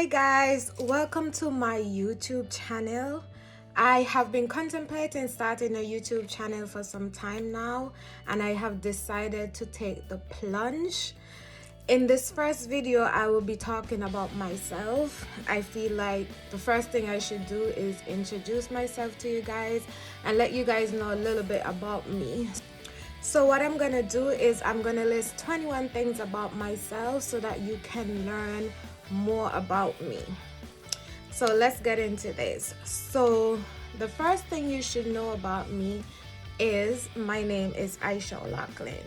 Guys, welcome to my YouTube channel. I have been contemplating starting a YouTube channel for some time now, and I have decided to take the plunge. In this first video, I will be talking about myself. I feel like the first thing I should do is introduce myself to you guys and let you guys know a little bit about me. So what I'm gonna do is I'm gonna list 21 things about myself so that you can learn more about me. So let's get into this. So the first thing you should know about me is my name is Aisha O'Loughlin.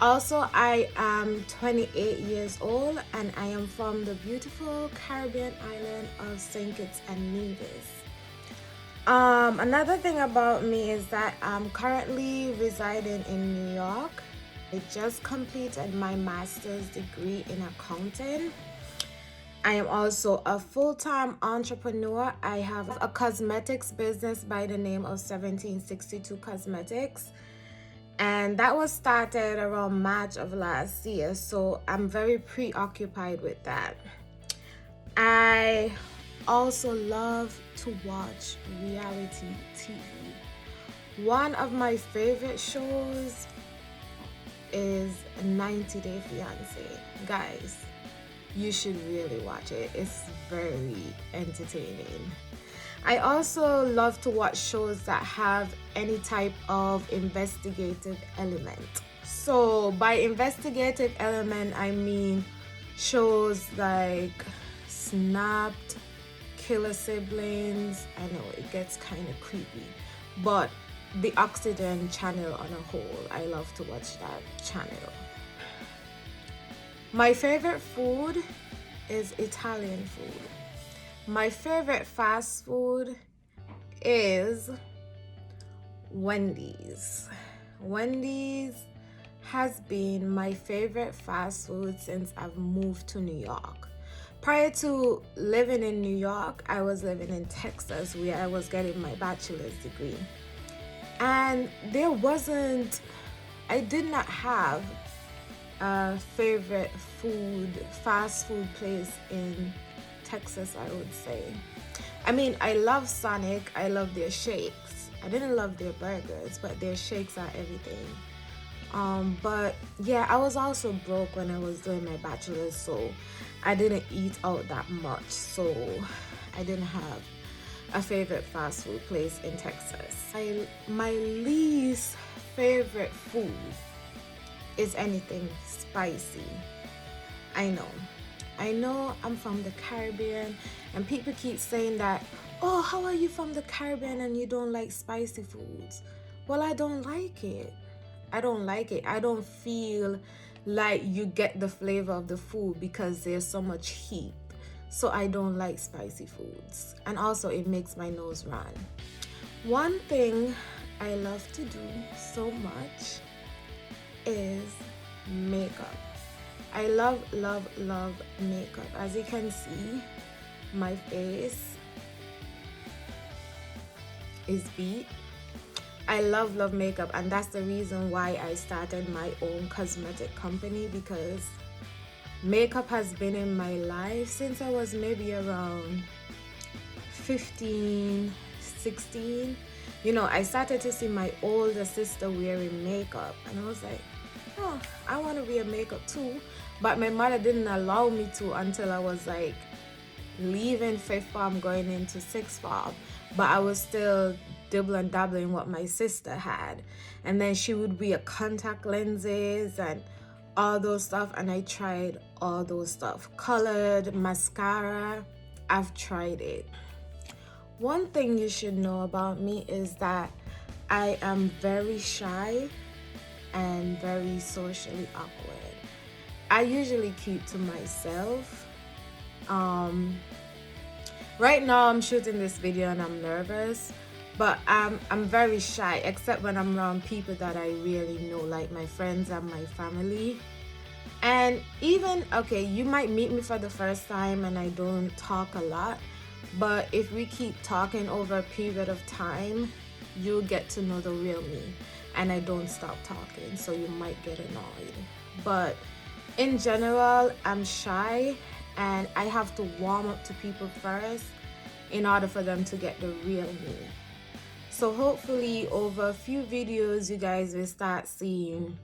Also, I am 28 years old and I am from the beautiful Caribbean island of St. Kitts and Nevis. Another thing about me is that I'm currently residing in New York. I just completed my master's degree in accounting. I am also a full-time entrepreneur. I have a cosmetics business by the name of 1762 Cosmetics. And that was started around March of last year. So I'm very preoccupied with that. I also love to watch reality TV. One of my favorite shows is 90 Day Fiancé. Guys, you should really watch it. It's very entertaining. I also love to watch shows that have any type of investigative element. So by investigative element, I mean shows like Snapped, Killer Siblings. I know it gets kind of creepy, but the Oxygen channel on a whole, I love to watch that channel. My favorite food is Italian food. My favorite fast food is Wendy's. Wendy's has been my favorite fast food since I've moved to New York. Prior to living in New York, I was living in Texas where I was getting my bachelor's degree. And I did not have a favorite fast food place in Texas, I would say. I mean, I love Sonic. I love their shakes. I didn't love their burgers, but their shakes are everything. But yeah, I was also broke when I was doing my bachelor's, so I didn't eat out that much. So I didn't have a favorite fast food place in Texas. My least favorite food is anything spicy. I know I'm from the Caribbean, and people keep saying that, oh, how are you from the Caribbean and you don't like spicy foods? Well, I don't like it. I don't feel like you get the flavor of the food because there's so much heat. So I don't like spicy foods. And also it makes my nose run. One thing I love to do so much is makeup. I love makeup. As you can see, my face is beat. I love makeup, and that's the reason why I started my own cosmetic company, because makeup has been in my life since I was maybe around 15, 16. You know, I started to see my older sister wearing makeup, and I was like, oh, I want to wear makeup too. But my mother didn't allow me to until I was like leaving 5th form, going into 6th form. But I was still dabbling what my sister had. And then she would wear contact lenses and all those stuff. And I tried all those stuff. Colored mascara, I've tried it. One thing you should know about me is that I am very shy and very socially awkward. I usually keep to myself. Right now I'm shooting this video and I'm nervous, but I'm very shy, except when I'm around people that I really know, like my friends and my family. And even, okay, you might meet me for the first time and I don't talk a lot, but if we keep talking over a period of time, you'll get to know the real me. And I don't stop talking, so you might get annoyed. But in general, I'm shy and I have to warm up to people first in order for them to get the real me. So hopefully over a few videos you guys will start seeing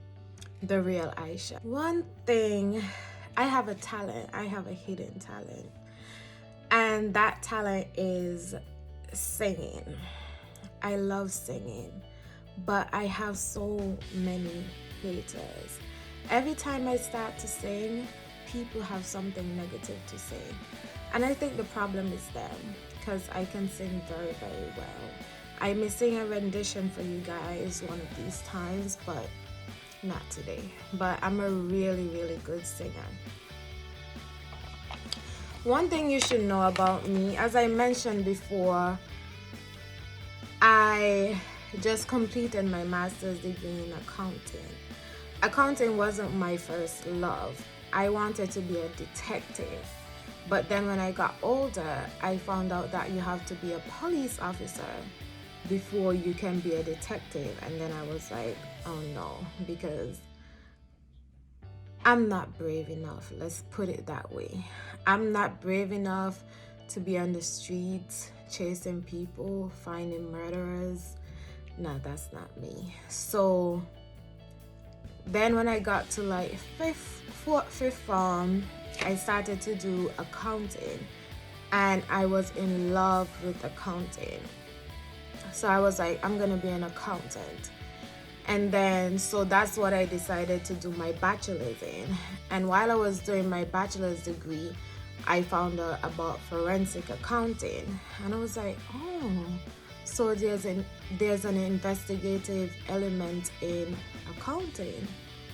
the real Aisha. One thing, I have a talent. I have a hidden talent, and that talent is singing. I love singing, but I have so many haters. Every time I start to sing, people have something negative to say, and I think the problem is them, because I can sing very, very well. I may sing a rendition for you guys one of these times, but not today. But I'm a really, really good singer. One thing you should know about me, as I mentioned before, I just completed my master's degree in accounting. Accounting wasn't my first love. I wanted to be a detective. But then when I got older, I found out that you have to be a police officer before you can be a detective. And then I was like, oh no, because I'm not brave enough. Let's put it that way. I'm not brave enough to be on the streets chasing people, finding murderers. No, that's not me. So then when I got to like fifth form, I started to do accounting, and I was in love with accounting. So I was like, I'm gonna be an accountant. And then, so that's what I decided to do my bachelor's in. And while I was doing my bachelor's degree, I found out about forensic accounting. And I was like, oh, so there's an investigative element in accounting.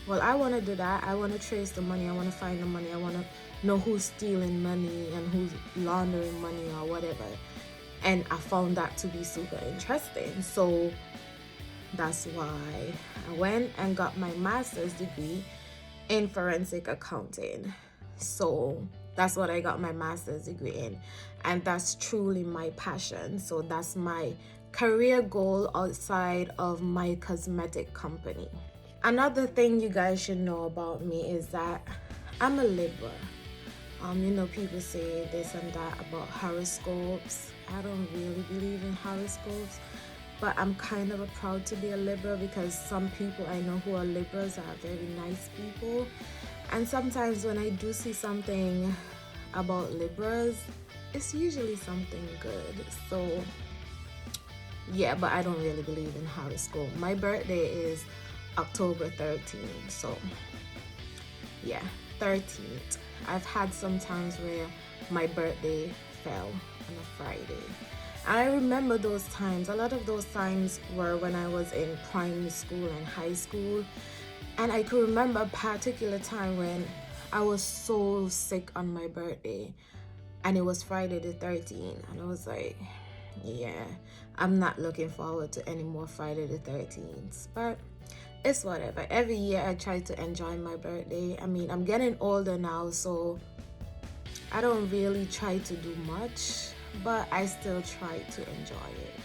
Well, I want to do that. I want to trace the money. I want to find the money. I want to know who's stealing money and who's laundering money or whatever. And I found that to be super interesting. So that's why I went and got my master's degree in forensic accounting. So that's what I got my master's degree in. And that's truly my passion. So that's my career goal outside of my cosmetic company. Another thing you guys should know about me is that I'm a Libra. You know, people say this and that about horoscopes. I don't really believe in horoscopes, but I'm kind of proud to be a Libra, because some people I know who are Libras are very nice people. And sometimes when I do see something about Libras, it's usually something good. So yeah, but I don't really believe in horoscope. My birthday is October 13th, so yeah, 13th. I've had some times where my birthday fell on a Friday. I remember those times. A lot of those times were when I was in primary school and high school. And I could remember a particular time when I was so sick on my birthday. And it was Friday the 13th. And I was like, yeah, I'm not looking forward to any more Friday the 13th. But it's whatever. Every year I try to enjoy my birthday. I mean, I'm getting older now, so I don't really try to do much, but I still try to enjoy it.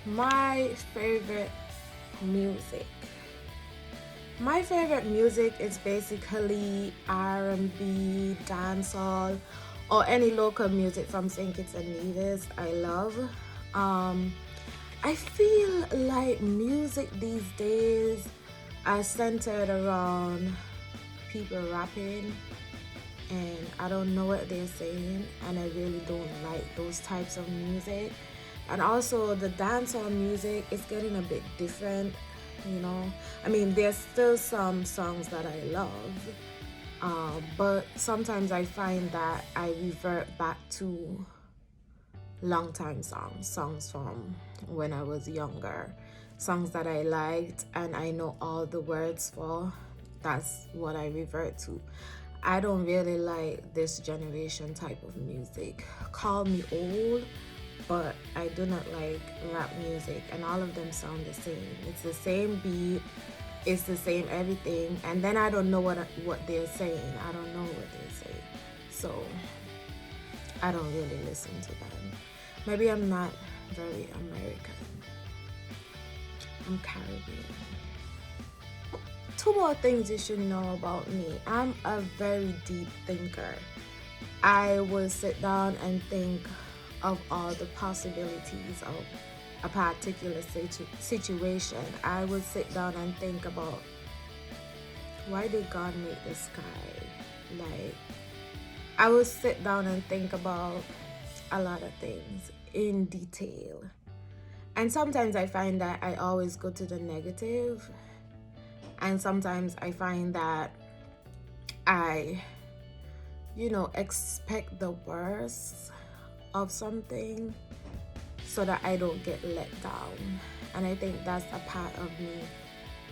My favorite music. My favorite music is basically R&B, dancehall, or any local music from St. Kitts and Nevis. I love. I feel like music these days are centered around people rapping, and I don't know what they're saying, and I really don't like those types of music. And also the dancehall music is getting a bit different, you know. I mean, there's still some songs that I love, but sometimes I find that I revert back to long time songs from when I was younger, songs that I liked and I know all the words for. That's what I revert to. I don't really like this generation type of music. Call me old, but I do not like rap music, and all of them sound the same. It's the same beat, it's the same everything, and then I don't know what they're saying. I don't know what they say, so I don't really listen to them. Maybe I'm not very American. I'm Caribbean. Two more things you should know about me. I'm a very deep thinker. I will sit down and think of all the possibilities of a particular situation. I would sit down and think about, why did God make the sky? Like, I would sit down and think about a lot of things in detail. And sometimes I find that I always go to the negative. And sometimes I find that I, expect the worst of something so that I don't get let down. And I think that's a part of me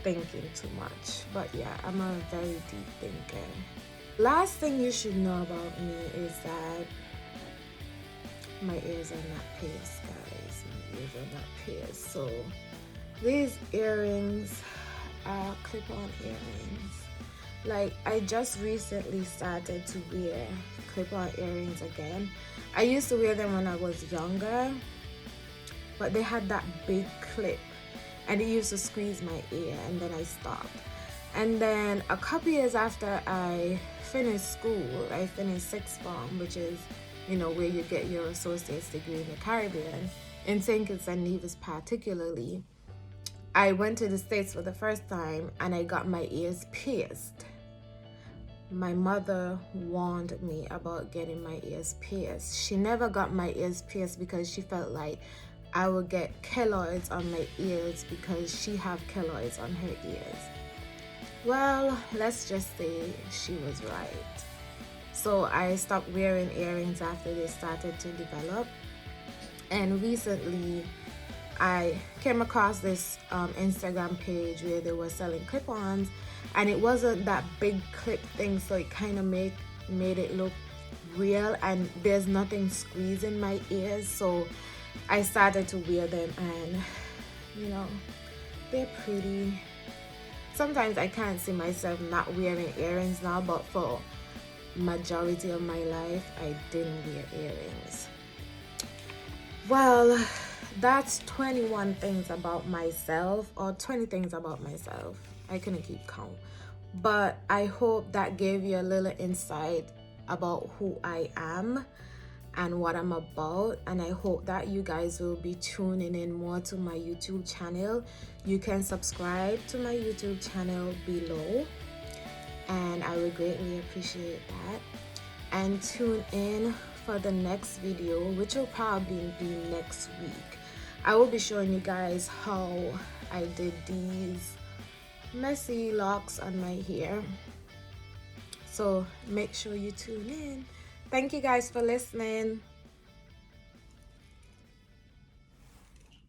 thinking too much. But yeah, I'm a very deep thinker. Last thing you should know about me is that my ears are not pierced, guys. My ears are not pierced. So these earrings are clip-on earrings. Like, I just recently started to wear clip-on earrings again. I used to wear them when I was younger, but they had that big clip and it used to squeeze my ear, and then I stopped. And then a couple years after I finished school, I finished sixth form, which is, where you get your associate's degree in the Caribbean, in St. Kitts and Nevis particularly. I went to the States for the first time and I got my ears pierced. My mother warned me about getting my ears pierced. She never got my ears pierced because she felt like I would get keloids on my ears because she have keloids on her ears. Well, let's just say she was right. So I stopped wearing earrings after they started to develop. And recently, I came across this Instagram page where they were selling clip-ons, and it wasn't that big clip thing, so it kind of made it look real, and there's nothing squeezing my ears. So I started to wear them, and they're pretty. Sometimes I can't see myself not wearing earrings now, but for majority of my life I didn't wear earrings. Well, that's 21 things about myself, or 20 things about myself. I couldn't keep count. But I hope that gave you a little insight about who I am and what I'm about. And I hope that you guys will be tuning in more to my YouTube channel. You can subscribe to my YouTube channel below, and I would greatly appreciate that. And tune in for the next video, which will probably be next week. I will be showing you guys how I did these messy locks on my hair. So make sure you tune in. Thank you guys for listening.